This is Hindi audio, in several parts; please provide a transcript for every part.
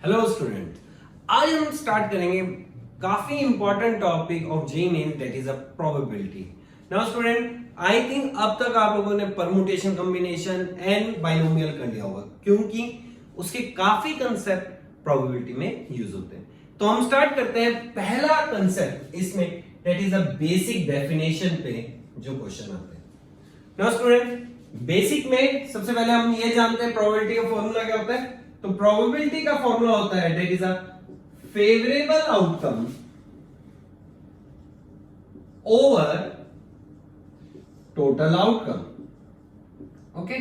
हेलो स्टूडेंट, आज हम स्टार्ट करेंगे काफी important topic of J main that is a probability. Now student, I think अब तक आप लोगों ने परमुटेशन, कॉम्बिनेशन एंड बाइनोमियल कर लिया होगा क्योंकि उसके काफी कंसेप्ट प्रोबेबिलिटी में यूज होते हैं। तो हम स्टार्ट करते हैं पहला कंसेप्ट इसमें that is a basic definition पे जो क्वेश्चन आते हैं। नाउ स्टूडेंट, बेसिक में सबसे पहले हम ये जानते हैं प्रोबेबिलिटी का फॉर्मूला क्या होता है। तो प्रोबेबिलिटी का फॉर्मूला होता है that is a favourable outcome over total outcome. Okay,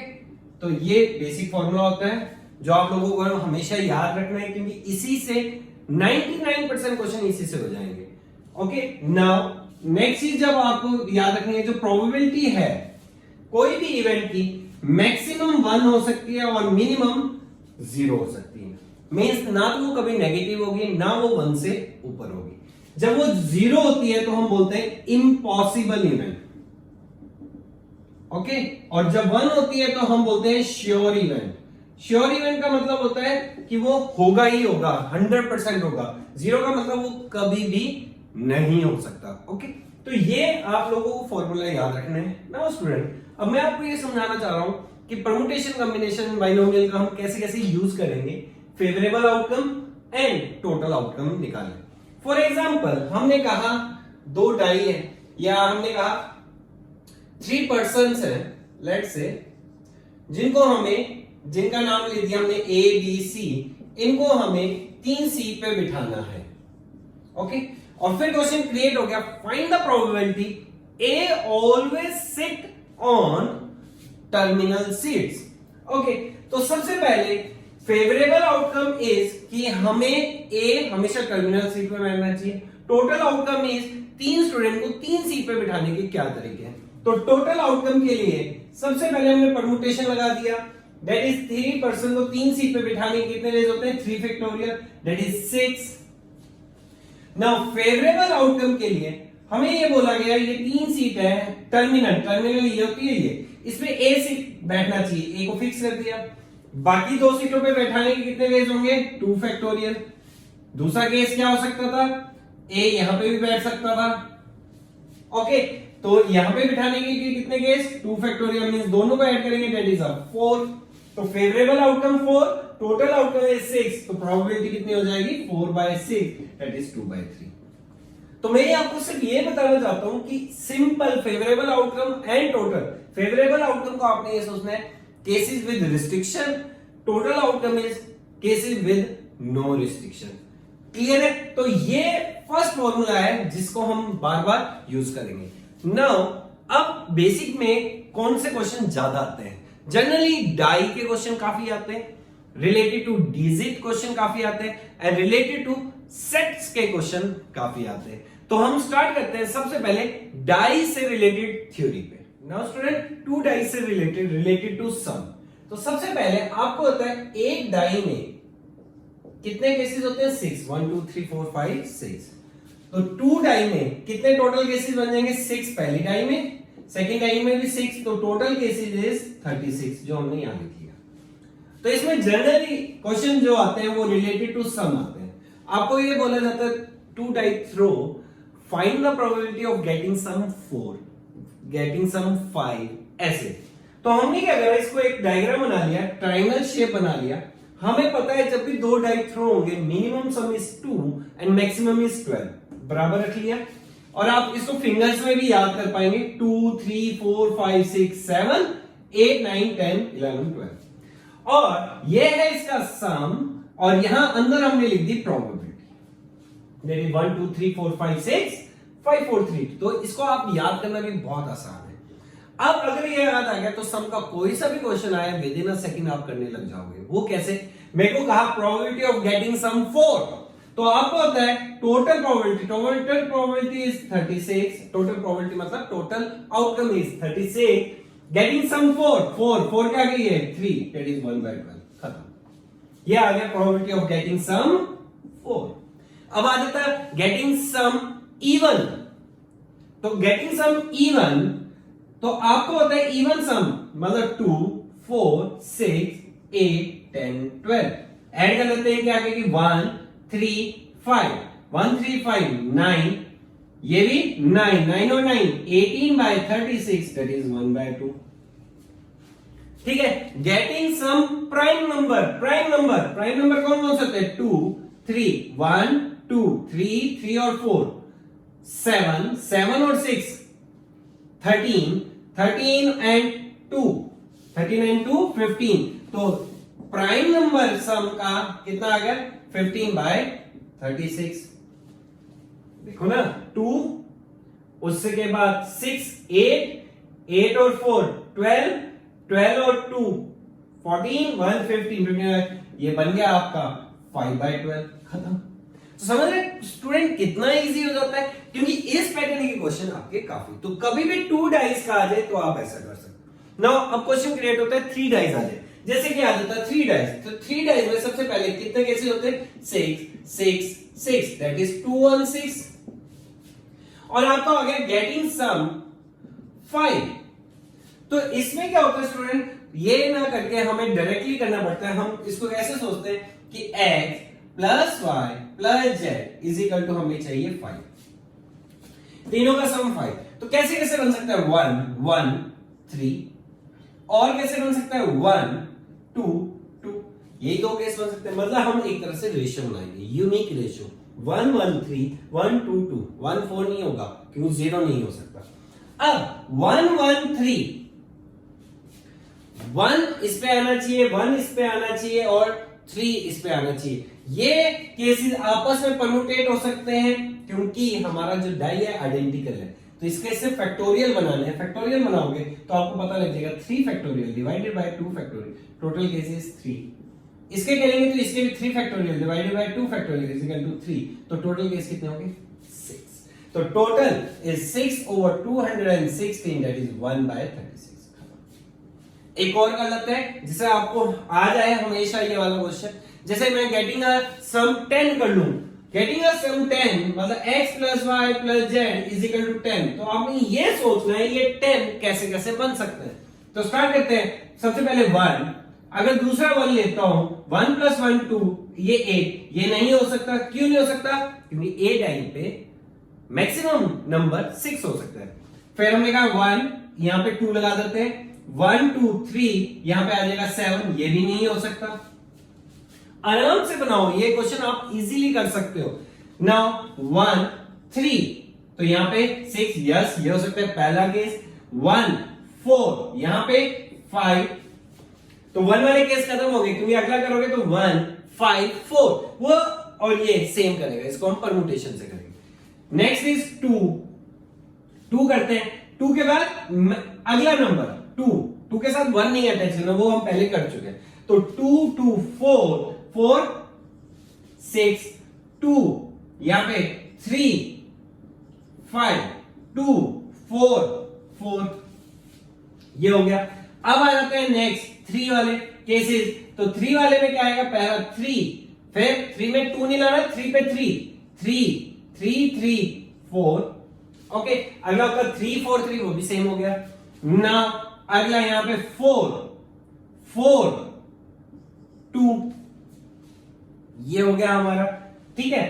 तो ये बेसिक फॉर्मूला होता है जो आप लोगों को हमेशा याद रखना है क्योंकि इसी से 99% क्वेश्चन इसी से हो जाएंगे। ओके, नाउ नेक्स्ट चीज जब आपको याद रखनी है, जो प्रोबेबिलिटी है कोई भी इवेंट की मैक्सिमम 1 हो सकती है और मिनिमम 0 हो सकती है। मींस ना तो वो कभी नेगेटिव होगी ना वो 1 से ऊपर होगी। जब वो 0 होती है तो हम बोलते हैं इम्पॉसिबल इवेंट। ओके, और जब 1 होती है तो हम बोलते हैं श्योर इवेंट। श्योर इवेंट का मतलब होता है कि वो होगा ही होगा, 100% होगा। 0 का मतलब वो कभी भी नहीं हो सकता। ओके, तो ये आप लोगों को फॉर्मूला याद रखना है ना स्टूडेंट। अब मैं आपको ये समझाना चाह रहा हूं कि परमुटेशन, कॉम्बिनेशन, बाइनोमियल का हम कैसे कैसे यूज करेंगे favourable outcome and total outcome निकालने। फॉर एग्जांपल, हमने कहा 2 डाई है या हमने कहा 3 पर्सन्स हैं लेट्स से, जिनका नाम ले दिया हमने ए बी सी, इनको हमें 3 सीट पे बिठाना है। ओके, और फिर क्वेश्चन क्रिएट हो गया, find the probability a always sit on terminal seats. Okay, तो सबसे पहले फेवरेबल आउटकम इज कि हमें ए हमेशा टर्मिनल सीट पे बैठना चाहिए। टोटल आउटकम इज 3 स्टूडेंट को 3 सीट पे बिठाने के क्या तरीके हैं। तो टोटल आउटकम के लिए सबसे पहले हमने परमुटेशन लगा दिया, दैट इज 3 पर्सन को 3 सीट पे बिठाने के कितने वेज होते हैं, 3 factorial, that is 6। Now favourable outcome के लिए हमें ये बोला गया ये 3 सीट है, टर्मिनल ये होती है, ये इसमें ए सीट बैठना चाहिए, ए को फिक्स कर दिया। बाकी 2 सीटों पे बैठाने के कितने वेज होंगे, 2 फैक्टोरियल। दूसरा केस क्या हो सकता था, ए यहां पे भी बैठ सकता था। ओके, तो यहां पे बिठाने के कितने केस, 2 फैक्टोरियल, मींस दोनों को ऐड करेंगे दैट इज 4। तो favourable outcome 4, total outcome is 6, तो प्रोबेबिलिटी कितनी हो जाएगी 4/6 दैट इज 2/3। तो मैं आपको सिर्फ ये बताना चाहता हूं कि simple favourable outcome and total, favourable outcome को आपने ये सोचना है cases with restriction, total outcome is cases with no restriction. Clear है। तो ये फर्स्ट फॉर्मूला है जिसको हम बार बार यूज करेंगे। नाउ अब बेसिक में कौन से क्वेश्चन ज्यादा आते हैं, जनरली डाई के क्वेश्चन काफी आते हैं, रिलेटेड टू डिजिट क्वेश्चन काफी आते हैं, एंड रिलेटेड टू सेट्स के क्वेश्चन काफी आते हैं। तो हम स्टार्ट करते हैं सबसे पहले डाई से रिलेटेड थ्योरी पे। नाउ स्टूडेंट, 2 डाई से रिलेटेड टू सम। तो सबसे पहले आपको होता है एक डाई में कितने केसेस होते हैं, 6, 1 2 3 4 5 6। तो 2 डाई में कितने टोटल केसेस बन जाएंगे, 6 पहली डाई में, सेकेंड डाई में भी 6, तो टोटल केसेस इज 36 जो हमने यहां लिख लिया। तो इसमें जनरली क्वेश्चन जो आते हैं वो रिलेटेड टू सम आते हैं। आपको ये बोला जाता है 2 die throw, find the probability of getting sum 4, getting sum 5, ऐसे। तो हमने क्या करा, इसको एक डायग्राम बना लिया, ट्रायंगल शेप बना लिया। हमें पता है जब भी 2 डाई थ्रो होंगे minimum some is 2 and maximum is 12, बराबर रख लिया। और आप इसको फिंगर्स में भी याद कर पाएंगे, 2 3 4 5 6 7 8 9 10 11 12। और ये है इसका सम, और यहां अंदर हमने लिख दी प्रोबेबिलिटी, दैट इज 1 2 3 4 5 6 5 4 3। तो इसको आप याद करना भी बहुत आसान है। अब अगर ये याद आ गया तो सम का कोई सा भी क्वेश्चन आया विद इन अ सेकंड आप करने लग जाओगे। वो कैसे, मेरे को कहा प्रोबेबिलिटी ऑफ गेटिंग सम 4, तो आपको होता है total probability is 36, total probability मतलब total outcome is 36, getting sum 4 क्या गई है 3, दैट इज 1/12, खत्म। ये आ गया प्रोबेबिलिटी ऑफ गेटिंग सम 4। अब आ जाता है गेटिंग सम इवन। तो गेटिंग सम इवन, तो आपको होता है इवन सम मतलब 2 4 6 8 10 12, ऐड कर लेते हैं, क्या आगे की 1 3 5, 1 3 5 9, ये भी 9, 9 और 9 18/36, दैट इज 1/2। ठीक है, getting sum prime number. Prime number कौन कौन से होते हैं? 2 3, 1 2 3 3 और 4, 7 7 और 6, 13 13 एंड 2, 13 एंड 2 15। तो प्राइम नंबर सम का कितना आ गया? 15/36। देखो ना, 2, उससे के बाद 6 8, 8 और 4 12, 12 और 2 14, 1 15, ये बन गया आपका 5/12। खत्म। तो समझ रहे स्टूडेंट कितना इजी हो जाता है, क्योंकि इस पैटर्न के क्वेश्चन आपके काफी, तो कभी भी 2 डाइस का आ जाए तो आप ऐसा कर सकते। नाउ अब क्वेश्चन क्रिएट होता है 3 डाइस आ जाए, जैसे कि आ जाता है 3 डाइस। तो 3 डाइस में सबसे पहले कितने केसेस होते हैं? 6 6 6, दैट इज 2 1 6। और आपका हो गया गेटिंग सम 5। तो इसमें क्या होता है स्टूडेंट, ये ना करके हमें डायरेक्टली करना पड़ता है। हम इसको कैसे सोचते हैं कि x plus y plus z is equal to हमें चाहिए 5, तीनों का सम 5। तो कैसे कैसे बन सकता है? 1 1 3, और कैसे बन सकता है? 1 2 2, यही दो केस बन सकते हैं। मतलब हम एक तरह से रेशियो बनाएंगे, यूनिक रेशियो। 1 1 3, 1 2 2, 1 4 नहीं होगा क्योंकि 0 नहीं हो सकता। अब 1 1 3, 1 इस पे आना चाहिए, 1 इस पे आना चाहिए और 3 इस पे आना चाहिए। ये केसेस आपस में परम्यूटेट हो सकते हैं क्योंकि हमारा जो डाई है आइडेंटिकल है। तो इसके सिर्फ फैक्टोरियल बनाने हैं। फैक्टोरियल बनाओगे तो आपको पता लग जाएगा 3 factorial divided by 2 factorial, total cases 3। इसके करेंगे तो इसके भी 3 factorial divided by 2 factorial is equal to 3। तो टोटल केस कितने होंगे? 6। तो टोटल इज 6/216, दैट इज 1/36। एक और कर लेते हैं जिसे आपको आ जाए हमेशा ये वाला क्वेश्चन। जैसे मैं गेटिंग अ सम 10 कर लूं, गेटिंग अ सम 10 मतलब x plus y plus z is equal to 10। तो आपने ये सोचना है ये 10 कैसे कैसे बन सकते हैं। तो स्टार्ट करते हैं। सबसे पहले 1, अगर दूसरा 1 लेता हूं, 1 प्लस 1 2, ये 8, ये नहीं हो सकता। क्यों नहीं हो सकता? क्योंकि a डाइन पे मैक्सिमम नंबर 6 हो सकता है। फिर हमने कहा 1, यहां पे 2 लगा देते हैं, 1 2 3, यहां पे आ जाएगा 7, ये भी नहीं हो सकता। आराम से बनाओ ये क्वेश्चन, आप इजीली कर सकते हो। नाउ 1 3, तो यहां पे 6, यस ये हो सकता है पहला केस। 1 4, यहां पे 5, तो 1 वाले केस खत्म हो गए क्योंकि अगला करोगे तो 1 5 4 वो, और ये सेम करेगा, इसको हम परम्यूटेशन से करेंगे। नेक्स्ट इज 2 करते हैं। 2 के बाद अगला नंबर 2 के साथ 1 नहीं अटैच करना, वो हम पहले कर चुके हैं। तो 2 2 4 4 6 2, यहां पे 3 5 2 4 4, ये हो गया। अब आ जाते हैं नेक्स्ट 3 वाले केसेस। तो 3 वाले में क्या आएगा? पहला 3, फिर 3 में 2 नहीं लाना, 3 पे 3 3 3 4, ओके। अगला आपका 3 4 3, वो भी सेम हो गया ना। अगला यहां पे 4 4 2, ये हो गया हमारा, ठीक है,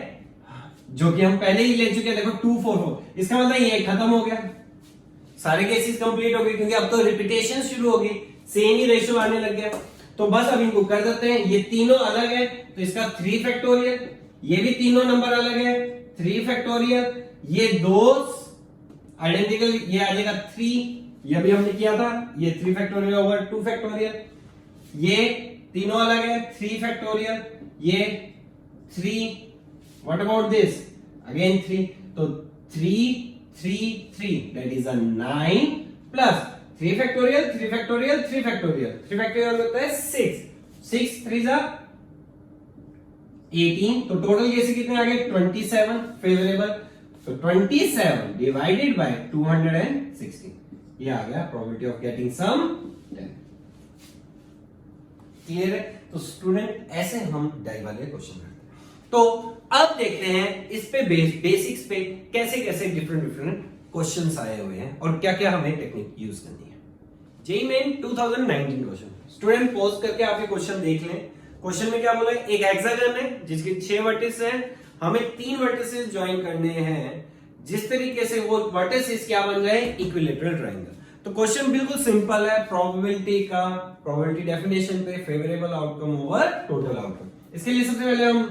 जो कि हम पहले ही ले चुके हैं। देखो 2 4 4, इसका मतलब ये खत्म हो गया, सारे केसेस कंप्लीट हो गए क्योंकि अब तो रिपीटेशन शुरू हो गई, सेम ही रेशियो आने लग गया। तो बस अब इनको कर देते हैं। ये तीनों अलग है तो इसका 3 फैक्टोरियल, ये भी तीनों नंबर अलग है 3 फैक्टोरियल, ये दो आइडेंटिकल, ये आ जाएगा 3, ये भी हमने किया था, ये 3 फैक्टोरियल ओवर 2 फैक्टोरियल, ये तीनों अलग है 3 फैक्टोरियल, ये 3, व्हाट अबाउट दिस अगेन 3, तो 3 3 3, that is a 9 plus 3 factorial 3 factorial 3 factorial 3 factorial होता है 6 6 3 जा 18। तो टोटल केसेस कितने आ गए? 27 फेवरेबल। तो 27 डिवाइडेड बाय 216, ये आ गया probability of getting sum 10। Clear है? तो स्टूडेंट ऐसे हम डाई वाले क्वेश्चन करते हैं। तो अब देखते हैं इस पे बेसिक्स पे कैसे कैसे डिफरेंट क्वेश्चंस आए हुए हैं और क्या क्या हमें टेक्निक यूज करनी है। JEE main 2019 question. Student pause करके आप ये क्वेश्चन देख लें, क्वेश्चन में क्या बोला है, एक हेक्सागन है जिसके 6 वर्टिस हैं, हमें 3 वर्टिसेस ज्वाइन करने हैं जिस तरीके से वो वर्टिसेस क्या बन जाए, इक्विलैटरल ट्रायंगल। तो क्वेश्चन बिल्कुल सिंपल है, प्रोबेबिलिटी का, प्रोबेबिलिटी डेफिनेशन पे favourable outcome over total outcome. इसके लिए सबसे पहले हम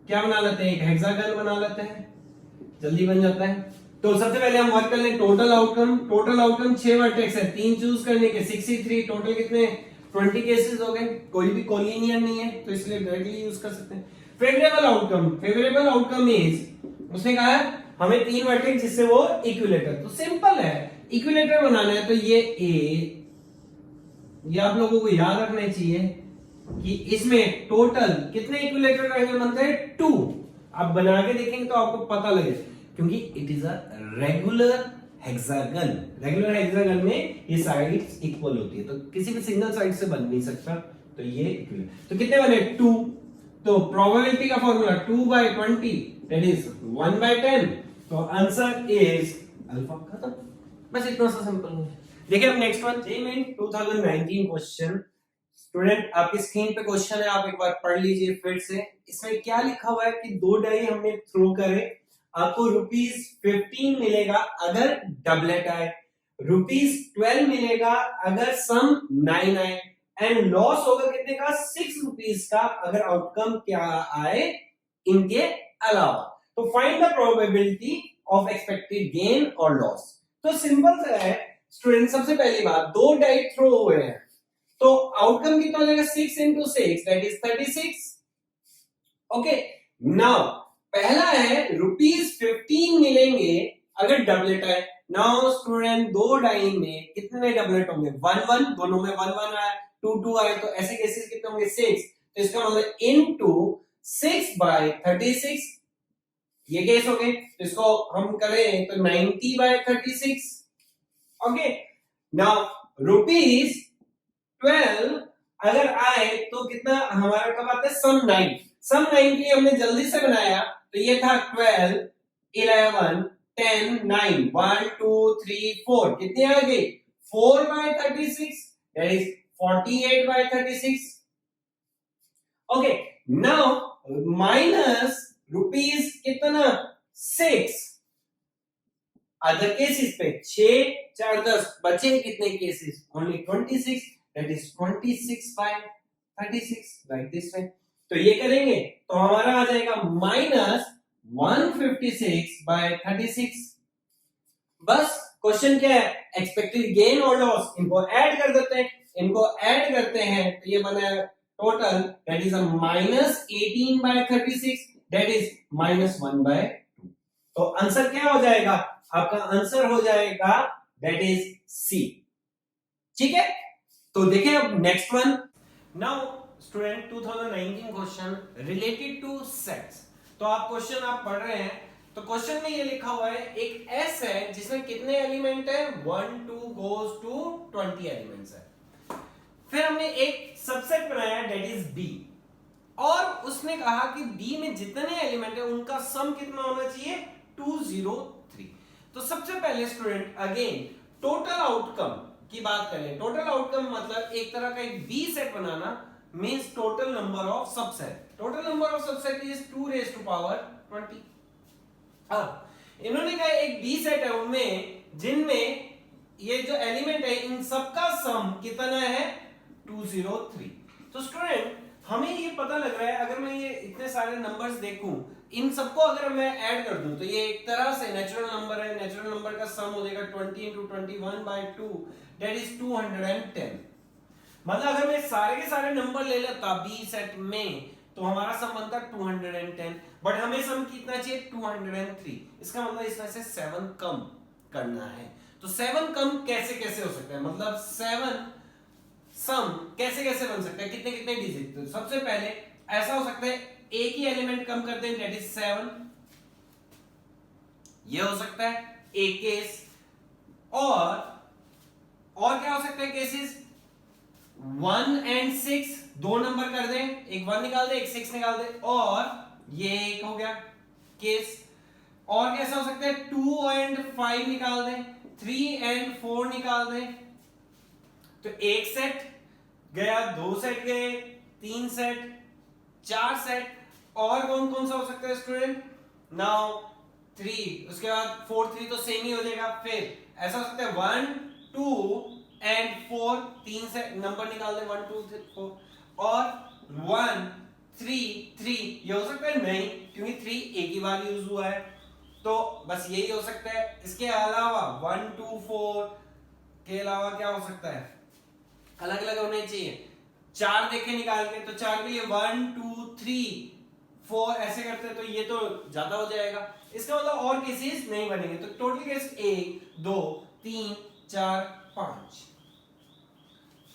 क्या बना लेते हैं, एक हेक्सागन बना लेते हैं, जल्दी बन जाता है। तो सबसे पहले हम वर्क कर लें total outcome. Total outcome 6 vertex है, 3 चूज करने के, 63, टोटल कितने 20 केसेस हो गए, कोई भी कोलिनियर नहीं है तो इसलिए डायरेक्टली यूज कर सकते हैं। Favourable outcome, favourable outcome is, उसने कहा है हमें 3 वर्टेक्स जिससे वो इक्विलेटर, तो सिंपल है, इक्विलेटर बनाना है तो ये आप लोगों को याद रखना चाहिए कि इसमें टोटल कितने इक्विलेटर ट्रायंगल बनते हैं, 2। आप बना के देखेंगे तो आपको पता लगेगा, क्योंकि it is a regular hexagon. Regular hexagon में ये साइड्स इक्वल होती है, तो किसी भी सिंगल साइड से बन नहीं सकता, तो ये इक्वल। तो कितने बने, 2। तो प्रोबेबिलिटी का फॉर्मूला 2/20 दैट इज 1/10। तो आंसर इज अल्फा। खत्म, बस इतना सा सिंपल है। देखिए अब next one, JEE 2019 question. Student आपकी स्क्रीन पे क्वेश्चन है, आप एक बार पढ़ लीजिए फिर से। इसमें क्या लिखा हुआ है कि 2 डाई हमने थ्रो करे, आपको ₹15 मिलेगा अगर डबलेट आए, ₹12 मिलेगा अगर सम 9 आए, एंड लॉस होगा कितने का, ₹6 का अगर आउटकम क्या आए इनके अलावा। तो find the probability of expected gain और लॉस। तो सिंपल सा है स्टूडेंट, सबसे पहली बात 2 डाई थ्रो हुए हैं तो आउटकम कितना हो जाएगा, 6 into 6 that is 36। Okay, now पहला है ₹15 मिलेंगे अगर डबलेट है। नाउ स्टूडेंट 2 डाई में कितने डबलेट होंगे, 1 1, दोनों में 1 1 आया, 2 2 आए, तो ऐसे केसेस कितने होंगे, 6। तो इसका मतलब इनटू 6/36 ये केस हो गए। तो इसको हम करें तो 90/36। ओके, नाउ ₹12 अगर आए तो कितना हमारा कब आता है, सम 9। सम 9 के लिए हमने जल्दी से बनाया, तो ये था 12 11 10 9 1 2 3 4, कितने आ गए, 4/36 that is 48/36। Okay, now minus rupees कितना, 6 अदर केसेस पे, 6 4 10 बचे कितने cases, only 26 that is 26/36 like this वे। तो ये करेंगे तो हमारा आ जाएगा -156/36। बस क्वेश्चन क्या है, एक्सपेक्टेड गेन और लॉस, इनको ऐड कर देते हैं, इनको ऐड करते हैं तो ये बना total that is -18/36 that is -1/2। तो आंसर क्या हो जाएगा, आपका आंसर हो जाएगा दैट इज सी। ठीक है, तो देखिए अब next one. Now student 2019 question related two sets. तो आप क्वेश्चन आप पढ़ रहे हैं, तो क्वेश्चन में ये लिखा हुआ है एक एस है जिसमें कितने एलिमेंट है, 1 2 गोज टू 20 एलिमेंट्स है। फिर हमने एक सबसेट बनाया दैट इज बी, और उसने कहा कि बी में जितने एलिमेंट है उनका सम कितना होना चाहिए, 203। तो सबसे पहले स्टूडेंट अगेन टोटल आउटकम की बात करें। टोटल आउटकम मतलब एक तरह का एक बी सेट बनाना, means total number of subset. Total number of subset is 2⁻20। अब इन्होंने कहा एक बी सेट है उनमें जिनमें ये जो एलिमेंट है इन सबका सम कितना है, 203। तो स्टूडेंट हमें ये पता लग रहा है, अगर मैं ये इतने सारे नंबर्स देखूं, इन सबको अगर मैं ऐड कर दूं तो ये एक तरह से नेचुरल नंबर है, नेचुरल नंबर का सम हो जाएगा 20 into 21/2 दैट इज 210। मतलब अगर मैं सारे के सारे नंबर ले लेता बी सेट में तो हमारा सम बनता 210, बट हमें सम कितना चाहिए, 203। इसका मतलब इसमें से 7 कम करना है। तो 7 कम कैसे कैसे हो सकता है, मतलब 7 सम कैसे कैसे बन सकता है, कितने कितने डिजिट। तो सबसे पहले ऐसा हो सकता है एक ही एलिमेंट कम करते हैं दैट इज 7, ये हो सकता है एक केस। और क्या हो सकता है केसेस, 1 and 6 दो नंबर कर दें, एक 1 निकाल दे एक 6 निकाल दे, और ये एक हो गया केस। और कैसा हो सकता है, 2 and 5 निकाल दें, 3 and 4 निकाल दें, तो एक सेट गया, 2 सेट गए, 3 सेट, 4 सेट, और कौन कौन सा हो सकता है स्टूडेंट? नाउ 3, उसके बाद 4 3 तो सेम ही हो जाएगा, फिर ऐसा हो सकता है 1 2 एंड 4, 3 से नंबर निकाल दे 1 2 3 4, और 1 3 3, ये हो सकता है नहीं, क्योंकि 3 एक ही बार यूज हुआ है, तो बस यही हो सकता है। इसके अलावा 1 2 4 के अलावा क्या हो सकता है? अलग अलग होने चाहिए। 4 देखे निकाल के, तो 4 के लिए 1 2 3 4 ऐसे करते हैं, तो ये तो ज्यादा हो जाएगा, इसका मतलब और केसेस नहीं बनेंगे। तो टोटल केस 1 2 3 4 5।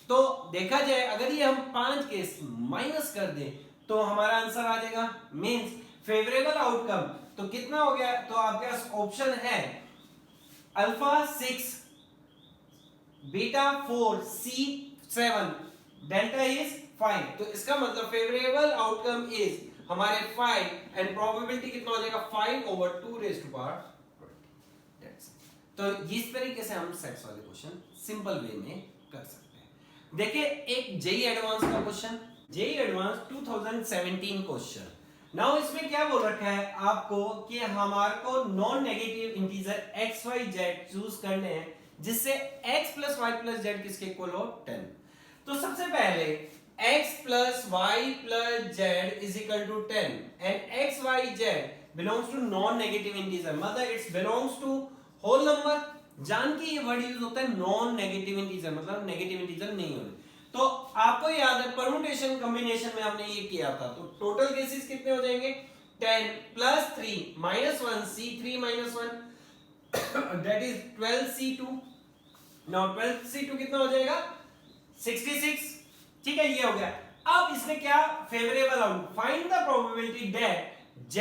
तो देखा जाए अगर ये हम 5 केस माइनस कर दें तो हमारा आंसर आ जाएगा, मींस फेवरेबल आउटकम। तो कितना हो गया? तो आपके पास ऑप्शन है alpha 6 beta 4 C 7 delta is 5। तो इसका मतलब फेवरेबल आउटकम इज हमारे 5 एंड प्रोबेबिलिटी कितना हो जाएगा? 5/2 तो इस तरीके से हम सेट्स वाले क्वेश्चन सिंपल वे में कर सकते हैं। देखिए एक जेई एडवांस का question, JEE advance 2017 question. Now इसमें क्या बोल रखा है आपको कि हमारे को non negative integer x y z choose करने हैं जिससे x + y + z किसके इक्वल हो? 10। तो सबसे पहले x + y + z = 10 and x y z belongs to non negative integer, मतलब it's belongs to whole number। जान के ये वर्ड यूज होता है नॉन नेगेटिव इंटीजर, मतलब नेगेटिव इंटीजर नहीं होने। तो आपको याद है परम्यूटेशन कॉम्बिनेशन में हमने ये किया था, तो टोटल केसेस कितने हो जाएंगे? 10 + 3 - 1 c3 - 1 that is 12c2। Now 12c2 कितना हो जाएगा? 66। ठीक है, ये हो गया। अब इसने क्या favourable out, find the probability that z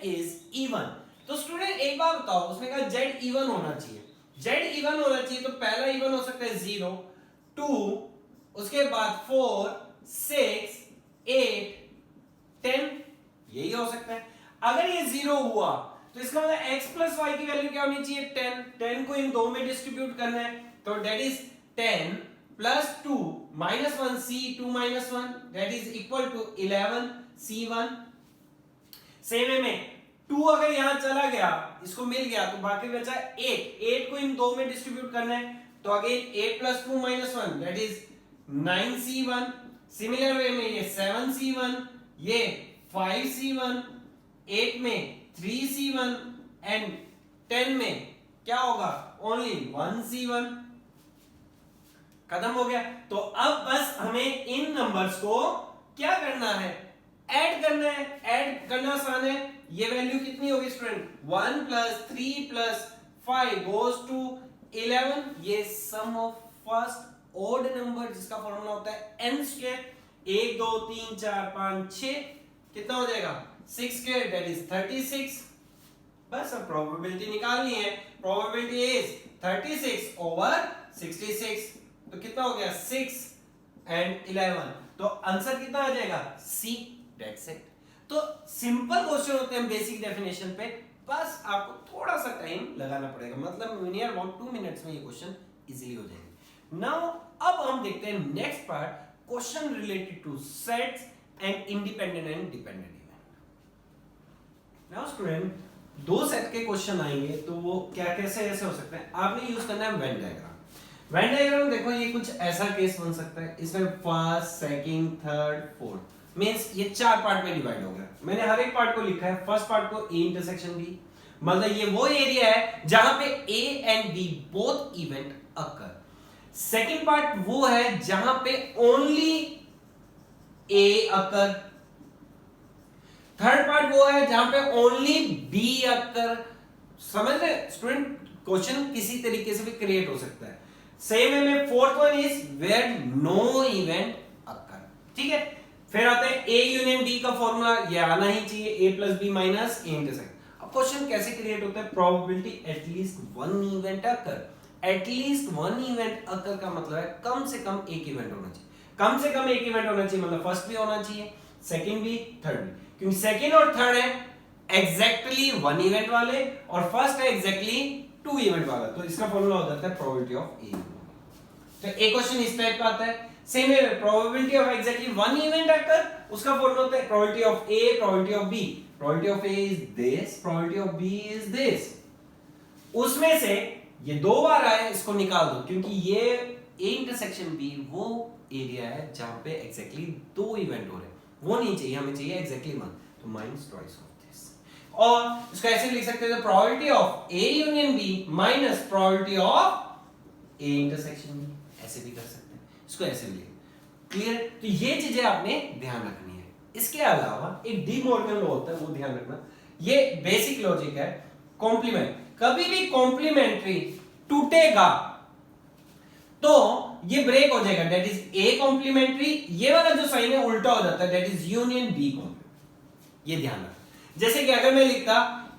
is even. तो स्टूडेंट एक बार बताओ, उसने कहा z इवन होना चाहिए, z इवन होना चाहिए, तो पहला इवन हो सकता है 0 2, उसके बाद 4 6 8 10, यही हो सकता है। अगर ये 0 हुआ तो इसका मतलब x + y की वैल्यू क्या होनी चाहिए? 10। 10 को इन दो में डिस्ट्रीब्यूट करना है, तो that is 10 + 2 - 1 c2 - 1 that is equal to 11 c1। Same way में 2 अगर यहां चला गया, इसको मिल गया, तो बाकी बचा 8। 8 को इन दो में डिस्ट्रीब्यूट करना है, तो again 8 + 2 - 1 that is 9c1। Similar way में ये 7c1, ये 5c1, 8 में 3c1 एंड 10 में क्या होगा? Only 1c1। खत्म हो गया। तो अब बस हमें इन नंबर्स को क्या करना है? ऐड करना है। ऐड करना आसान है। ये वैल्यू कितनी होगी स्टूडेंट? 1 + 3 + 5 goes to 11। ये सम ऑफ फर्स्ट ओड नंबर जिसका फॉर्मूला होता है n²। 1 2 3 4 5 6 कितना हो जाएगा? 6² दैट इज 36। बस अब प्रोबेबिलिटी निकालनी है। Probability is 36/66। तो कितना हो गया? 6 एंड 11। तो आंसर कितना आ जाएगा? सी। That's it. तो सिंपल क्वेश्चन होते हैं बेसिक डेफिनेशन पे, बस आपको थोड़ा सा टाइम लगाना पड़ेगा, मतलब नियर अबाउट 2 मिनट्स में ये क्वेश्चन इजीली हो जाएंगे। नाउ अब हम देखते हैं next part, question related two sets and independent and dependent event. Now student, दो सेट के क्वेश्चन आएंगे, तो वो क्या कैसे ऐसे हो सकते हैं? आपने यूज करना है वेन डायग्राम। वेन डायग्राम देखो, ये कुछ ऐसा केस बन सकता है, इसमें first second third fourth means ये 4 पार्ट में डिवाइड हो गया। मैंने हर एक पार्ट को लिखा है। फर्स्ट पार्ट को ए इंटरसेक्शन बी, मतलब ये वो एरिया है जहां पे A and B both event occur. Second part वो है जहां पे only A occur. Third part वो है जहां पे ओनली बी अकर। समझ रहे स्टूडेंट? क्वेश्चन किसी तरीके से भी क्रिएट हो सकता है। सेम वे में fourth one is where no event occur. ठीक है, फिर आता है ए यूनियन बी का फॉर्मूला, ये आना ही चाहिए, ए + बी - ए इंटरसेक्ट। अब क्वेश्चन कैसे क्रिएट होता है? Probability at least one event occur. At least one event occur का मतलब है कम से कम एक इवेंट होना चाहिए। कम से कम एक इवेंट होना चाहिए, मतलब फर्स्ट भी होना चाहिए, सेकंड भी, थर्ड भी। क्योंकि सेकंड और थर्ड है एग्जैक्टली वन इवेंट वाले और फर्स्ट है एग्जैक्टली 2 इवेंट वाला, तो इसका फॉर्मूला हो जाता है प्रोबेबिलिटी ऑफ ए। तो एक क्वेश्चन इस टाइप का आता है। Same way probability of exactly one event occur, उसका फॉर्मूला होता है probability of A, probability of B, probability of A is this, probability of B is this. उसमें से ये दो बार आए, इसको निकाल दो, क्योंकि ये ए इंटरसेक्शन बी वो एरिया है जहां पे एग्जैक्टली दो इवेंट हो रहे हैं, वो नहीं चाहिए, हमें चाहिए एग्जैक्टली वन, तो माइनस ट्वाइस ऑफ दिस। और इसको ऐसे लिख सकते हैं, probability of A union B minus probability of A intersection B, ऐसे भी कर सकते हैं, इसको ऐसे भी लिख। क्लियर? तो ये चीजें आपने ध्यान रखनी है। इसके अलावा एक डी मॉर्गन लॉ होता है, वो ध्यान रखना, ये बेसिक लॉजिक है। कॉम्प्लीमेंट, कभी भी कॉम्प्लीमेंट्री टूटेगा तो ये ब्रेक हो जाएगा, दैट इज ए कॉम्प्लीमेंट्री, ये वाला जो साइन है उल्टा हो जाता है, that is union B complement. ये ध्यान रखना। जैसे कि अगर मैं लिखता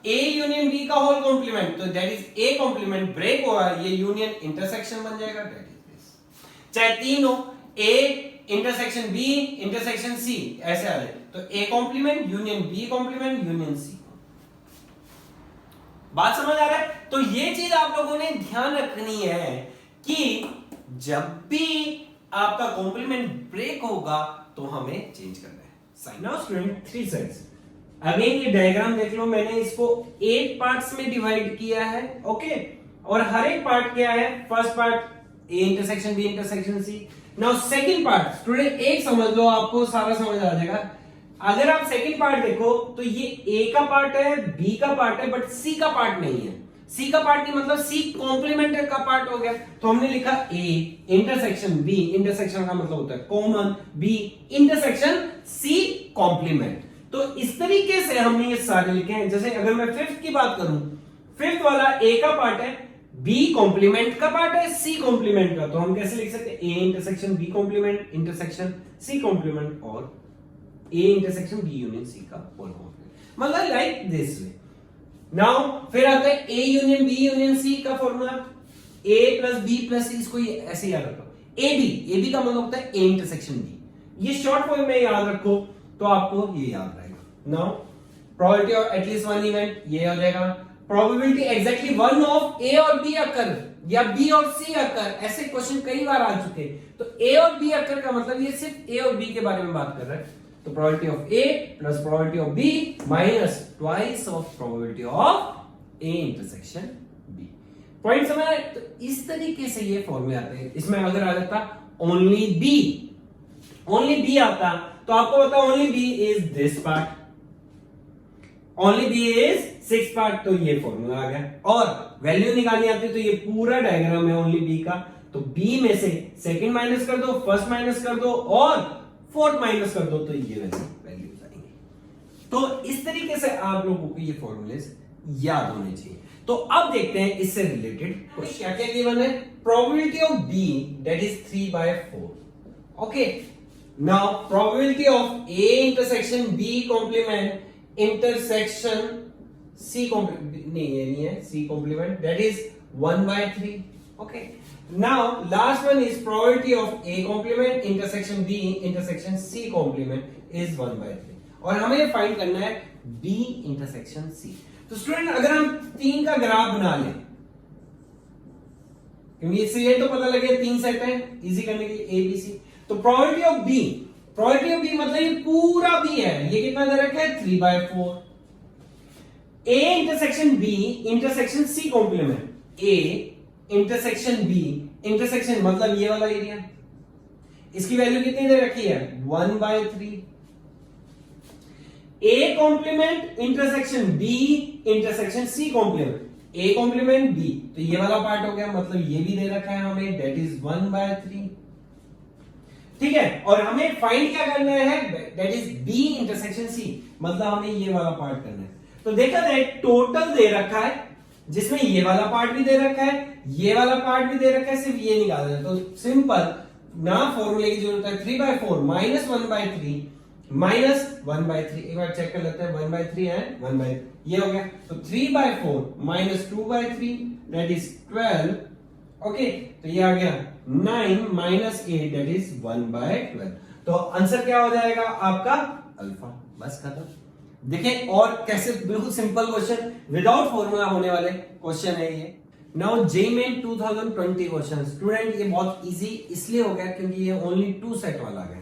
ए यूनियन बी का होल कॉम्प्लीमेंट, तो that is A complement, break हुआ, ये यूनियन इंटरसेक्शन बन जाएगा, दैट इज दिस। चाहे तीन हो, A intersection B intersection C, ऐसे आ जाए, तो A complement union B complement union C. बात समझ आ रहा है? तो ये चीज आप लोगों ने ध्यान रखनी है कि जब भी आपका कॉम्प्लीमेंट ब्रेक होगा तो हमें चेंज करना है sign. Now student, three sides, again ये डायग्राम देख लो, मैंने इसको 8 पार्ट्स में डिवाइड किया है, ओके, और हर एक पार्ट क्या है, first part A intersection B intersection C. Now second part, student एक समझ लो, आपको सारा समझ आ जाएगा। अगर आप सेकंड पार्ट देखो तो ये ए का पार्ट है, बी का पार्ट है, बट सी का पार्ट नहीं है। सी का पार्ट नहीं मतलब सी कॉम्प्लीमेंट का पार्ट हो गया, तो हमने लिखा ए इंटरसेक्शन बी, इंटरसेक्शन का मतलब होता है common, B intersection C complement. तो इस तरीके से हमने ये सारे लिखे हैं। जैसे अगर मैं फिफ्थ की बात करूं, फिफ्थ वाला ए का पार्ट है, बी कॉम्प्लीमेंट का पार्ट है, सी कॉम्प्लीमेंट का, तो हम कैसे लिख सकते हैं, A intersection B complement intersection C complement, और A intersection B union C का होल कॉम्प्लीमेंट, मतलब लाइक दिस वे। नाउ फिर आता है A union B union C का formula, A plus B plus C, इसको ऐसे याद रखो, ए बी का मतलब होता है ए इंटरसेक्शन बी। ये शॉर्ट फॉर्म में याद रखो तो आपको ये याद रहेगा। Now probability of at least one event, ये हो जाएगा probability exactly one of A और बी अकर या बी और सी अकर, ऐसे क्वेश्चन कई बार आ चुके हैं। तो ए और बी अकर का मतलब ये सिर्फ ए और बी के बारे में बात कर रहा है, तो probability of A plus probability of B minus twice of probability of A intersection B. Point समझ आए? तो इस तरीके से ये फॉर्मूले आते हैं। इसमें अगर आ जाता ओनली बी आता तो आपको पता only B is this part, only B is 6 part, तो ये फॉर्मूला आ गया। और वैल्यू निकालनी आती है तो ये पूरा डायग्राम है ओनली बी का, तो बी में से सेकंड माइनस कर दो, फर्स्ट माइनस कर दो और फोर्थ माइनस कर दो, तो ये वैल्यूज आएंगे। तो इस तरीके से आप लोगों को ये फॉर्मूलेस याद होने चाहिए। तो अब देखते हैं इससे रिलेटेड क्या क्या गिवन है। Probability of B that is 3/4, okay. Now probability of A intersection B complement intersection C complement, नहीं ये नहीं है, C complement that is 1/3, okay. Now last one is probability of A complement intersection B intersection C complement is 1/3, और हमें ये फाइंड करना है B intersection C। तो स्टूडेंट अगर हम 3 का ग्राफ बना लें, क्योंकि इससे ये तो पता लगे 3 सेट है, इजी करने के लिए A B C, तो प्रोबेबिलिटी ऑफ B मतलब ये पूरा B है, ये कितना दे रखा है 3/4। A intersection B intersection C complement, A intersection B intersection मतलब ये वाला एरिया, इसकी वैल्यू कितनी दे रखी है 1/3। A complement intersection B intersection C complement, A complement B, तो ये वाला पार्ट हो गया, मतलब ये भी दे रखा है हमें, दैट इज 1/3, ठीक है। और हमें फाइंड क्या करना है, that is B intersection C, मतलब हमें ये वाला पार्ट करना है। तो देखा जाए टोटल दे रखा है, जिसमें ये वाला पार्ट भी दे रखा है, ये वाला पार्ट भी दे रखा है, सिर्फ ये निकालना है। तो सिंपल ना फॉर्मूले की जरूरत है, 3/4 माइनस 1/3 माइनस 1/3, एक बार चेक कर लेते हैं, 1/3 एंड 1/3, ये हो गया। तो 3/4 माइनस 2/3 दैट इज 12, ओके। तो ये आ गया 9 माइनस 8 दैट इज 1/12। तो आंसर क्या हो जाएगा आपका अल्फा, बस खत्म। देखें और कैसे बिल्कुल सिंपल क्वेश्चन विदाउट फॉर्मूला होने वाले क्वेश्चन है ये। नाउ जेईई 2020 क्वेश्चन स्टूडेंट, ये बहुत इजी इसलिए हो गया क्योंकि ये ओनली 2 सेट वाला है।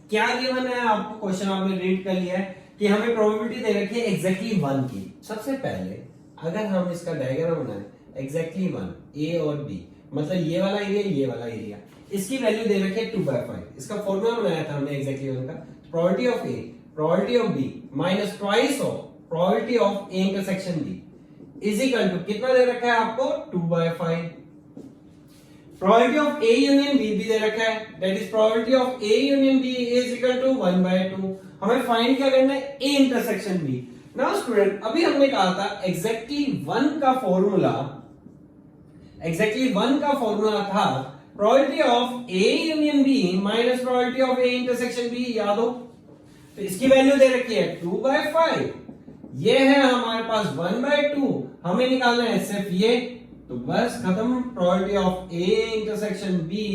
क्या गिवन है आपको, क्वेश्चन आपने रीड कर लिया है कि हमें प्रोबेबिलिटी दे रखी है एग्जैक्टली 1 की। सबसे पहले अगर हम इसका डायग्राम बनाएं, एग्जैक्टली 1 ए और बी, मतलब ये वाला एरिया ये वाला एरिया, इसकी वैल्यू दे रखी है 2/5। इसका फॉर्मूला बनाया था हमने एग्जैक्टली 1 का, probability of A probability of B minus twice of probability of A intersection B is equal to कितना दे रखा है आपको 2/5। Probability of A union B भी दे रखा है, that is probability of A union B is equal to 1/2। हमें फाइंड क्या करना है, A intersection B. Now student, अभी हमने कहा था एग्जैक्टली 1 का फॉर्मूला, एग्जैक्टली 1 का फॉर्मूला था probability of A union B minus probability of A intersection B, याद हो। तो इसकी वैल्यू दे रखी है 2/5, ये है हमारे पास 1/2, हमें निकालना है सिर्फ ये, तो बस खत्म। Probability of A intersection B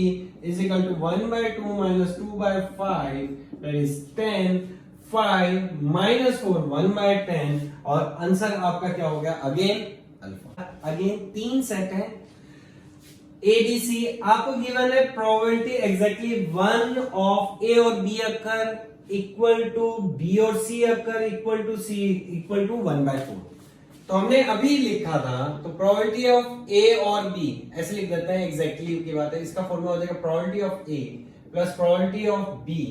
is equal to 1/2 minus 2/5, that is 10, 5 minus 4 1/10, और आंसर आपका क्या हो गया, अगेन अल्फा। अगेन 3 सेट है एबीसी, आपको गिवन है प्रोबेबिलिटी एग्जैक्टली 1 ऑफ ए और B occur equal to B और C occur equal to C equal to 1/4। तो हमने अभी लिखा था, तो प्रोबेबिलिटी ऑफ ए और बी ऐसे लिख देते हैं, एग्जैक्टली की बात है। इसका फॉर्मूला हो जाएगा probability of A plus probability of B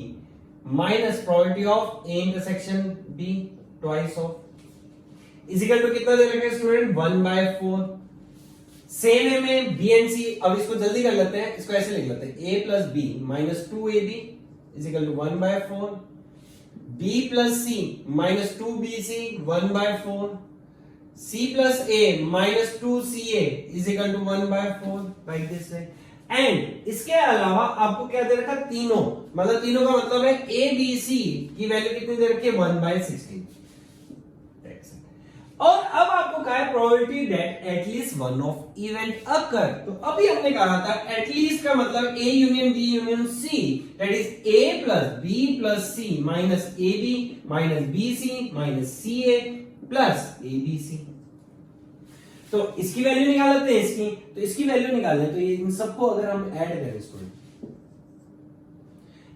minus probability of A intersection B twice of is equal to कितना दे रखा है स्टूडेंट 1/4। सेम है में बी एंड सी, अब इसको जल्दी कर लेते हैं, इसको ऐसे लिख लेते हैं a plus B minus 2ab is equal to 1/4, b plus C minus 2bc 1/4, c plus a minus 2ca is equal to 1/4, like this है। एंड इसके अलावा आपको क्या दे रखा, तीनों, मतलब तीनों का मतलब है a b c की वैल्यू कितनी दे रखी है 1/16। और अब आपको कहा है probability that at least one of event occur, तो अभी हमने कहा था एटलीस्ट का मतलब A union B union C, that is A plus B plus C minus A B minus B C minus C A plus A B C. तो इसकी वैल्यू निकाल लेते हैं, इसकी, तो इसकी वैल्यू निकालने, तो ये इन सबको अगर हम ऐड करें, इसको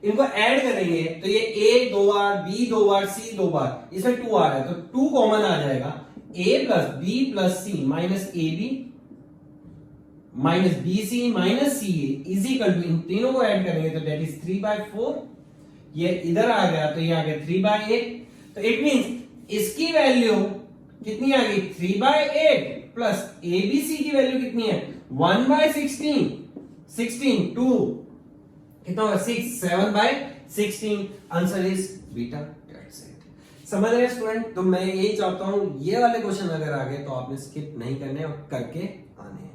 इनको ऐड करेंगे तो ये a 2 bar, b 2 bar, c 2 बार, इसमें 2 आ रहा है तो 2 कॉमन आ जाएगा, a plus b plus c minus A B minus B C minus C is equal to, इन तीनों को ऐड करेंगे तो दैट इज 3/4, ये इधर आ गया तो ये आ गया 3/8। तो इट मींस इसकी वैल्यू कितनी आ गई 3/8 प्लस एबीसी की वैल्यू कितनी है 1/16, 16 2 कितना होगा 6, 7/16, आंसर इज बीटा। समझ रहे स्टूडेंट? तो मैं यही चाहता हूं ये वाले क्वेश्चन अगर आ गए तो आपने स्किप नहीं करने और करके आने हैं।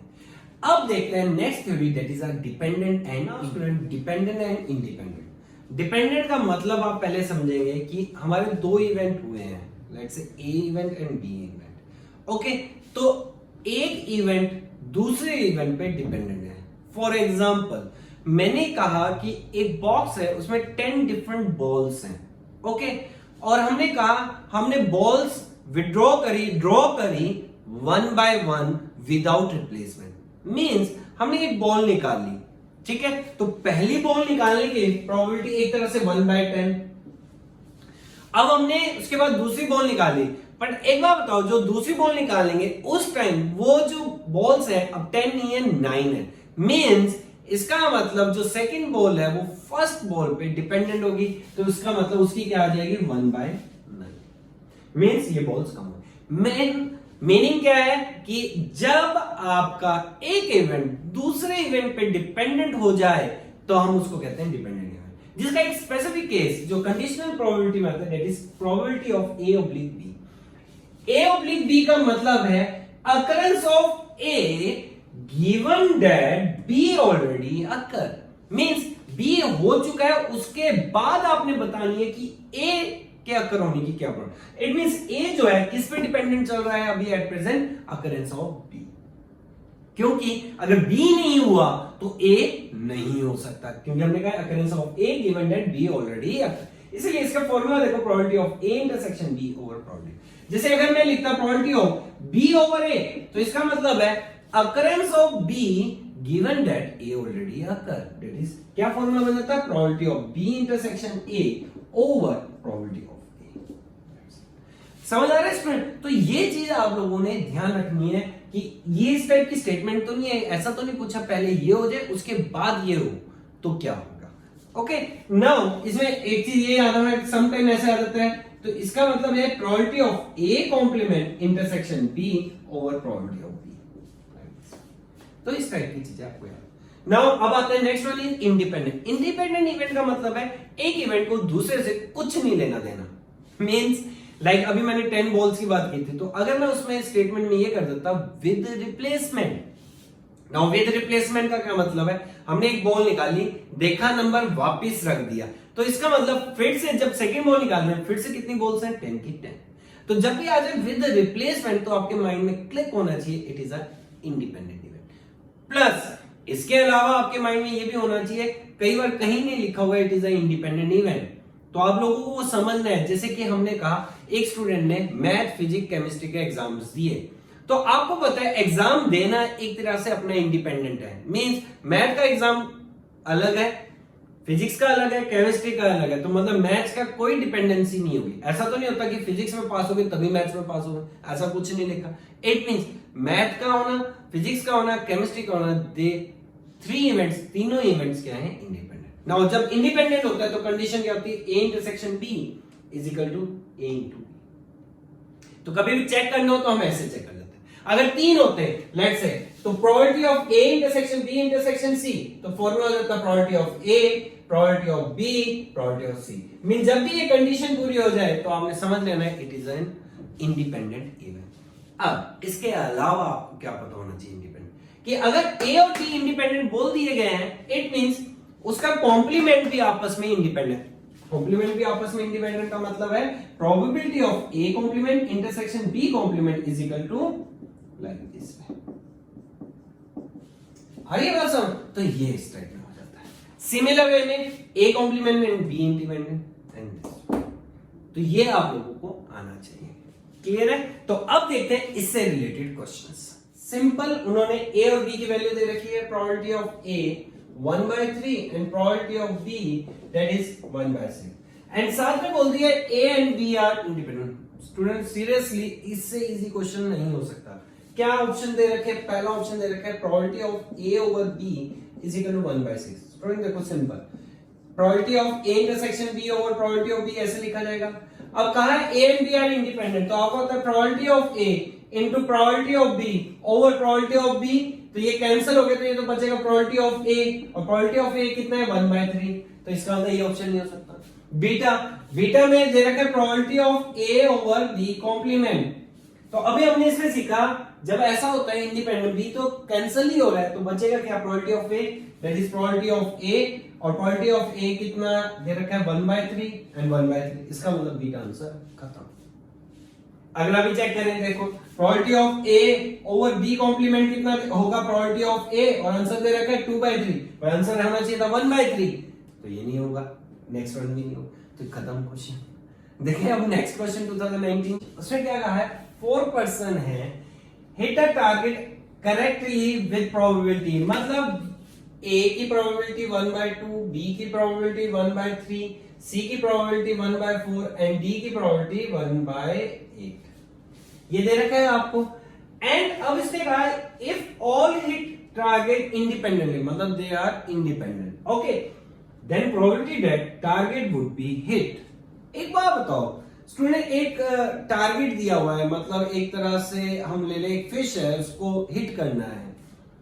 अब देखते हैं next theory, that is a dependent and student, dependent and independent. Dependent का मतलब आप पहले समझेंगे कि हमारे 2 इवेंट हुए हैं, let's say A event and B event, okay. तो एक इवेंट दूसरे इवेंट पे डिपेंडेंट है। फॉर एग्जांपल मैंने कहा कि एक बॉक्स है उसमें 10 डिफरेंट बॉल्स हैं, ओके, और हमने कहा हमने बॉल्स ड्रॉ करी 1 by 1 विदाउट रिप्लेसमेंट, मींस हमने एक बॉल निकाल ली, ठीक है। तो पहली बॉल निकालने की प्रोबेबिलिटी एक तरह से 1/10। अब हमने उसके बाद दूसरी बॉल निकाली, बट एक बार बताओ जो दूसरी बॉल निकालेंगे उस टाइम वो जो बॉल्स है अब 10 नहीं है 9 है, मींस इसका मतलब जो सेकंड बॉल है वो फर्स्ट बॉल पे डिपेंडेंट होगी, तो उसका मतलब उसकी क्या आ जाएगी 1/9, मींस ये बॉल्स कम हो। मीनिंग क्या है कि जब आपका एक इवेंट दूसरे इवेंट पे डिपेंडेंट हो जाए तो हम उसको कहते हैं डिपेंडेंट इवेंट, जिसका एक स्पेसिफिक केस जो कंडीशनल प्रोबेबिलिटी में आता है, that is probability of A oblique B. A oblique B का मतलब है occurrence of A given that B already occur, means B हो चुका है, उसके बाद आपने बतानी है कि A के अकर होने की क्या प्रॉब्लम। इट मींस A जो है किस पे डिपेंडेंट चल रहा है अभी at present, occurrence of B, क्योंकि अगर B नहीं हुआ तो A नहीं हो सकता, क्योंकि हमने कहा occurrence of A given that B already occur। इसलिए इसका फॉर्मूला देखो, probability of A intersection B over probability. जैसे अगर मैं लिखता probability of B over A, तो इसका मतलब है occurrence of B given that A already occurred. That is क्या फॉर्मूला बन जाता है? Probability of B intersection A over probability of A. समझ आ रहा है स्टूडेंट? तो ये चीज आप लोगों ने ध्यान रखनी है कि ये इस टाइप की स्टेटमेंट तो नहीं है, ऐसा तो नहीं पूछा पहले ये हो जाए उसके बाद ये हो तो क्या होगा. ओके, नाउ इसमें एक चीज ये याद रखना, समटाइम ऐसा आ जाता है, तो इसका मतलब है probability of A complement intersection B over probability of B. तो इस टाइप की चीजें आपको याद. नाउ अब आता है next one is independent. Independent event का मतलब है एक इवेंट को दूसरे से कुछ नहीं लेना देना. मींस लाइक अभी मैंने 10 बॉल्स की बात की थी, तो अगर मैं उसमें स्टेटमेंट में ये कर देता with replacement. Now with replacement का क्या मतलब है? हमने एक बॉल निकाली, देखा नंबर, वापस रख दिया, तो इसका मतलब फिर से जब सेकंड बॉल निकालना है फिर से कितनी बॉल्स हैं? 10 की 10. तो जब भी आ जाए विद रिप्लेसमेंट तो आपके माइंड में क्लिक होना चाहिए it is a independent event. Plus इसके अलावा आपके माइंड में ये भी होना चाहिए, कई बार कहीं नहीं लिखा हुआ it is a independent event, तो आप लोगों को वो समझना है. जैसे कि हमने कहा एक स्टूडेंट ने मैथ, फिजिक्स, केमिस्ट्री के एग्जाम्स दिए, तो आपको पता है एग्जाम देना एक तरह से अपना इंडिपेंडेंट है. मींस मैथ का एग्जाम अलग है, फिजिक्स का अलग है, केमिस्ट्री का अलग है, तो मतलब मैथ्स का कोई डिपेंडेंसी नहीं होगी. ऐसा तो नहीं होता कि फिजिक्स में पास हो गए तभी मैथ्स में पास हो गए, ऐसा कुछ नहीं लिखा. इट मींस मैथ का होना, फिजिक्स का होना, केमिस्ट्री का होना, दे 3 इवेंट्स, तीनों इवेंट्स क्या है? इंडिपेंडेंट. नाउ जब इंडिपेंडेंट होता है तो कंडीशन क्या होती है? A intersection B is equal to A into B. तो कभी भी चेक करना हो तो हम ऐसे चेक कर लेते हैं. अगर 3 होते हैं लेट्स से, तो probability of A intersection B intersection C, तो फॉर्मूला हो जाता है probability of A, probability of B, probability of C. Mean जब भी ये कंडीशन पूरी हो जाए तो आपने समझ लेना है it is an independent event. अब इसके अलावा आपको क्या पता होना चाहिए इंडिपेंडेंट, कि अगर ए और बी इंडिपेंडेंट बोल दिए गए हैं इट मींस उसका कॉम्प्लीमेंट भी आपस में इंडिपेंडेंट. कॉम्प्लीमेंट भी आपस में इंडिपेंडेंट का मतलब है probability of A complement intersection B complement is equal to like this. अरे बात समझ, तो ये इस टाइप में हो जाता है. सिमिलर वे में A complement and B independent and this. तो ये आप लोगों को आना चाहिए. क्लियर है? तो अब देखते हैं इससे रिलेटेड क्वेश्चंस. सिंपल, उन्होंने ए और बी की वैल्यू दे रखी है. Probability of A 1/3 and probability of B that is 1/6 and साथ में बोल दिया A and B are independent. Student seriously इससे इजी क्वेश्चन नहीं हो सकता. क्या ऑप्शन दे रखे? पहला ऑप्शन दे रखा है probability of A over B is equal to 1/6. Student देखो simple, probability of A intersection B over probability of B ऐसे लिखा जाएगा. अब कहा है A and B are independent, तो आपको होता है probability of A into probability of B over probability of B, तो ये कैंसिल हो गया, तो ये तो बचेगा प्रोबेबिलिटी ऑफ ए, और प्रोबेबिलिटी ऑफ ए कितना है? 1/3. तो इसका मतलब ये ऑप्शन नहीं हो सकता. बीटा, बीटा में दे रखा है probability of A over B complement. तो अभी हमने इसमें सीखा जब ऐसा होता है इंडिपेंडेंट, बी तो कैंसिल ही हो रहा है, तो बचेगा क्या? Probability of A that is probability of A, और प्रोबेबिलिटी ऑफ ए कितना दे रखा है? 1/3 एंड 1/3. इसका मतलब बीटा आंसर खत्म. अगला भी चेक करें, देखो probability of A over B complement कितना होगा? प्रोबेबिलिटी ऑफ ए, और आंसर दे रखा है 2/3, पर आंसर होना चाहिए था 1/3, तो ये नहीं होगा. नेक्स्ट वन भी नहीं होगा, तो खत्म क्वेश्चन. देखिए अब नेक्स्ट क्वेश्चन 2019, उसमें क्या कहा है? 4 पर्सन है, hit a target correctly with probability, मतलब ए की प्रोबेबिलिटी 1/2, बी की प्रोबेबिलिटी 1/3, सी की प्रोबेबिलिटी 1/4 एंड डी की प्रोबेबिलिटी 1/8. ये दे रखा है आपको. एंड अब इसने कहा if all hit target independently, मतलब they are independent, okay, then probability that target would be hit. एक बात बताओ स्टूडेंट, एक टारगेट दिया हुआ है, मतलब एक तरह से हम ले ले एक फिश है, उसको हिट करना है,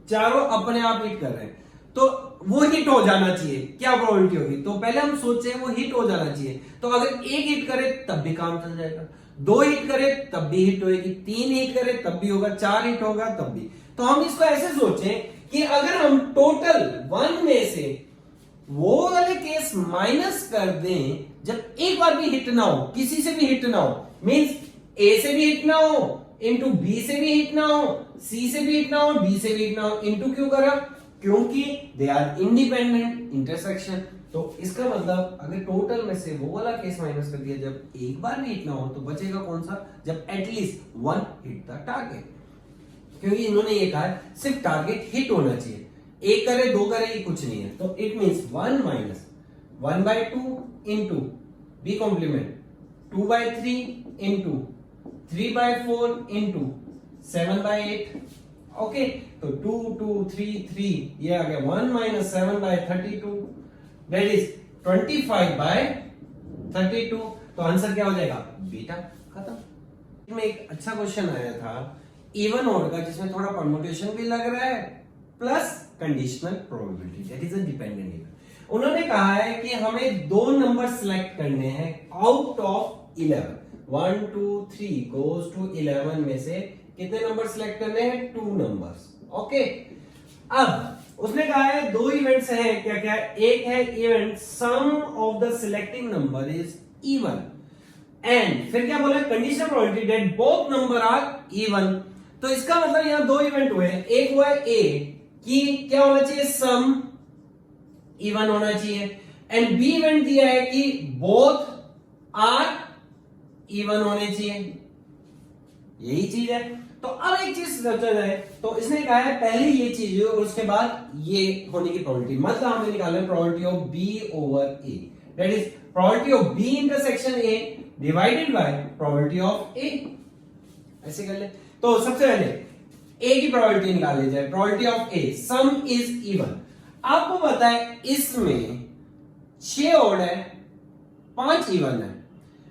चारों अपने आप हिट कर रहे हैं, तो वो हिट हो जाना चाहिए. क्या प्रोबेबिलिटी होगी? तो पहले हम सोचे वो हिट हो जाना चाहिए, तो अगर एक हिट करे तब भी काम चल जाएगा, 2 हिट करे तब भी हिट होगी, 3 हिट करे तब भी होगा, 4 हिट होगा तब भी. तो हम इसको ऐसे सोचें कि अगर हम टोटल 1 में से वो वाले केस माइनस कर दें जब एक बार भी हिट ना हो, किसी से भी हिट ना हो, मींस ए से भी हिट ना हो, इनटू बी से भी हिट ना हो, सी से भी हिट ना हो, डी से भी हिट ना हो. इनटू क्यों करा? क्योंकि दे आर इंडिपेंडेंट इंटरसेक्शन. तो इसका मतलब अगर टोटल में से वो वाला केस माइनस कर दिया जब एक बार भी हिट ना हो, तो बचेगा कौन सा? जब एटलीस्ट 1 हिट द टारगेट. क्योंकि इन्होंने ये कहा है सिर्फ टारगेट हिट होना चाहिए, एक करे दो करे ये कुछ नहीं है। तो it means 1 minus 1/2 into B complement 2/3 into 3/4 into 7/8। Okay, तो 2 2 3 3 ये आ गया 1 माइनस 7/32 दैट इज 25/32। तो आंसर क्या हो जाएगा? बीटा। खत्म। में एक अच्छा क्वेश्चन आया था इवन ऑड का, जिसमें थोड़ा परमुटेशन भी लग रहा है plus conditional probability, that is a dependent even. उन्होंने कहा है कि हमें दो नंबर सिलेक्ट करने हैं आउट ऑफ 11, 1 2 3 गोज टू 11 में से कितने नंबर सिलेक्ट करने हैं? 2 नंबर्स। ओके, अब उसने कहा है दो इवेंट्स हैं, क्या क्या? एक है event sum of the selecting number is even, and फिर क्या बोला? Conditional probability that both number are even. तो इसका मतलब यहां दो इवेंट हुए हैं, एक हुआ है ए कि क्या होना चाहिए? सम इवन होना चाहिए, एंड बी इवेंट दिया है कि बोथ आर इवन होने चाहिए। यही चीज है। तो अब एक चीज सोचा जाए, तो इसने कहा है पहले ये चीज और उसके बाद ये होने की प्रोबेबिलिटी, मतलब हमने निकाला है probability of B over A, that is probability of B intersection A divided by probability of A. ऐसे कर ले। तो सबसे पहले ए की प्रोबेबिलिटी निकाल ली जाए, probability of A some is even. आपको पता है इसमें 6 ऑड है, 5 इवन है।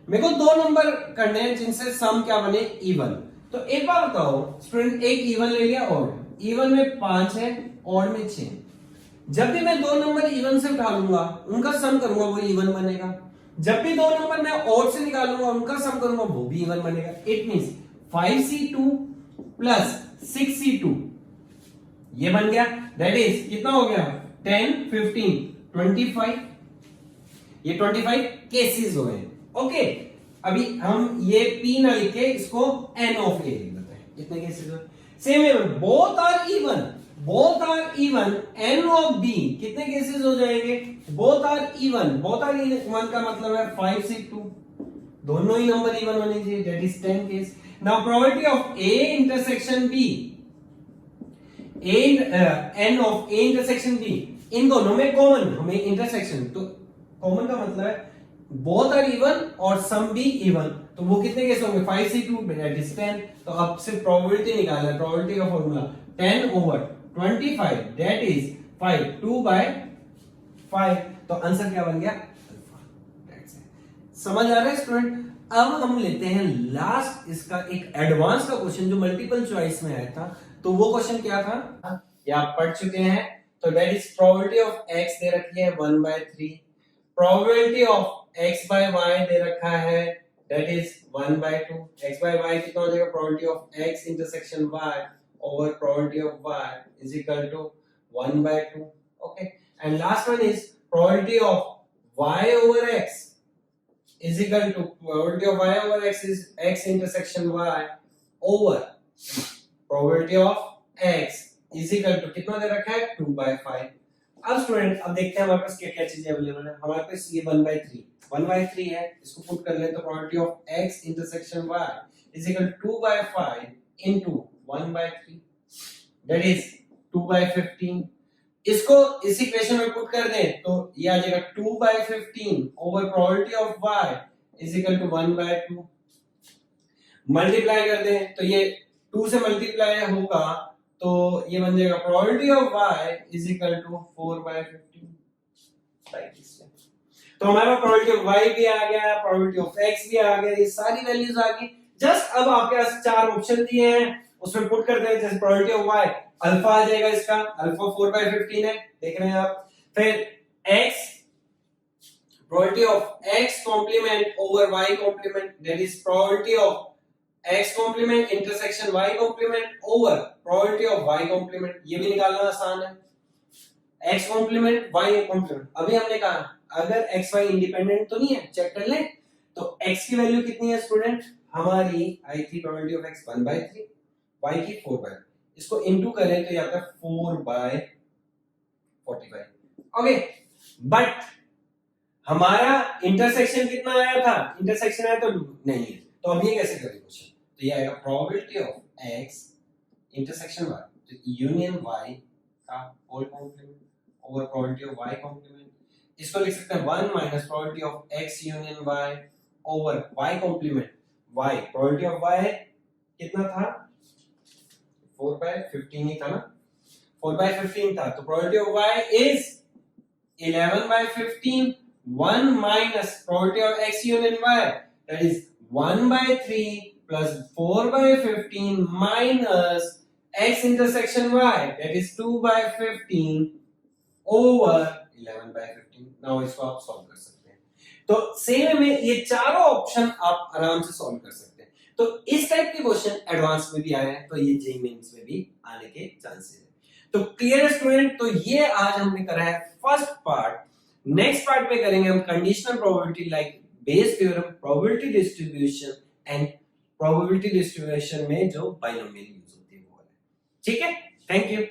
मेरे को दो नंबर करने हैं जिनसे सम क्या बने? इवन। तो एक बार बताओ स्टूडेंट, एक इवन ले लिया ऑड, इवन में 5 है, ऑड में 6। जब भी मैं दो नंबर इवन से उठा लूंगा उनका सम करूंगा वो इवन बनेगा, जब भी दो नंबर मैं ऑड से निकालूंगा उनका सम करूंगा वो भी इवन बनेगा। It means 5c2 plus 6c2 ये बन गया, दैट इज कितना हो गया? 10 15 25। ये 25 केसेस हुए। ओके, अभी हम ये p ना लिख के इसको n ऑफ a लिख देते हैं। कितने केसेस हुए? Same way both are even, both are even n of b कितने केसेस हो जाएंगे? Both are even, both are even का मतलब है 5 से 2, दोनों ही नंबर इवन होने चाहिए, that is 10 case. Now probability of a intersection b, n of a intersection b, इन दोनों में कॉमन हमें इंटरसेक्शन, तो कॉमन का मतलब है बोथ आर इवन और सम भी इवन, तो वो कितने केस होंगे? 5 से 2 दैट इज 10। तो अब सिर्फ प्रोबेबिलिटी निकालना है, प्रोबेबिलिटी का फॉर्मूला 10 ओवर 25 दैट इज 5, 2/5। तो आंसर क्या बन गया? समझ आ रहा है स्टूडेंट? अब हम लेते हैं लास्ट इसका एक एडवांस का क्वेश्चन जो मल्टीपल चॉइस में आया था। तो वो क्वेश्चन क्या था ये आप पढ़ चुके हैं। तो that is probability of x दे रखी है 1/3, probability of x by y दे रखा है that is 1/2। x by y कितना हो जाएगा? Probability of x intersection y over probability of y is equal to 1/2। Okay, and last one is probability of y over x is equal to probability of y over x is x intersection y over probability of x is equal to कितना दे रखा है? 2/5। अब स्टूडेंट अब देखते हैं हमारे पास क्या क्या चीजें अवेलेबल है। हमारे पास ये 1/3 है, इसको पुट कर ले तो probability of x intersection y is equal to 2/5 into 1/3 that is 2/15। इसको इस इक्वेशन में पुट कर दें तो ये आ जाएगा 2/15 over probability of y is equal to 1/2। Multiply कर दें तो ये 2 से मल्टीप्लाई होगा तो ये बन जाएगा probability of y is equal to 4/15। तो हमारा प्रोबेबिलिटी ऑफ y भी आ गया, प्रोबेबिलिटी ऑफ x भी आ गया, ये सारी वैल्यूज आ गई। जस्ट अब आपके पास चार ऑप्शन दिए हैं उसमें पुट कर दें। जैसे प्रोबेबिलिटी ऑफ y अल्फा आ जाएगा, इसका अल्फा 4/15 है, देख रहे हैं आप। फिर x probability of x complement over y complement that is probability of x complement intersection y complement over probability of y complement, ये भी निकालना आसान है। x कॉम्प्लीमेंट y कॉम्प्लीमेंट, अभी हमने कहा अगर x y इंडिपेंडेंट तो नहीं है, चेक कर ले। तो x की वैल्यू कितनी है स्टूडेंट? हमारी आई थी प्रोबेबिलिटी ऑफ x 1/3, y की 4/3, इसको इनटू करें तो ये आता है 4/45। ओके, बट हमारा इंटरसेक्शन कितना आया था? इंटरसेक्शन आया तो नहीं है, तो अब ये कैसे करें क्वेश्चन? तो ये आएगा probability of x intersection y, तो यूनियन y का whole complement over probability of y complement, इसको लिख सकते हैं 1 minus probability of x union y over y complement, y probability of y कितना था 4/15 ही था ना, 4/15 था, तो probability of y is 11/15, 1 minus probability of x union y, that is 1/3 plus 4/15 minus x intersection y, that is 2/15 over 11/15. Now इसको आप सॉल्व कर सकते हैं। तो सेम में ये चारों ऑप्शन आप आराम से सॉल्व कर सकते हैं। तो इस टाइप के क्वेश्चन एडवांस में भी आए हैं, तो ये जेईई मेंस में भी आने के चांसेस है। तो क्लियर स्टूडेंट, तो ये आज हमने करा है फर्स्ट पार्ट। नेक्स्ट पार्ट में करेंगे हम conditional probability like Bayes theorem, probability distribution and probability distribution में जो बाइनोमियल यूज होती है वो है। ठीक है, थैंक यू।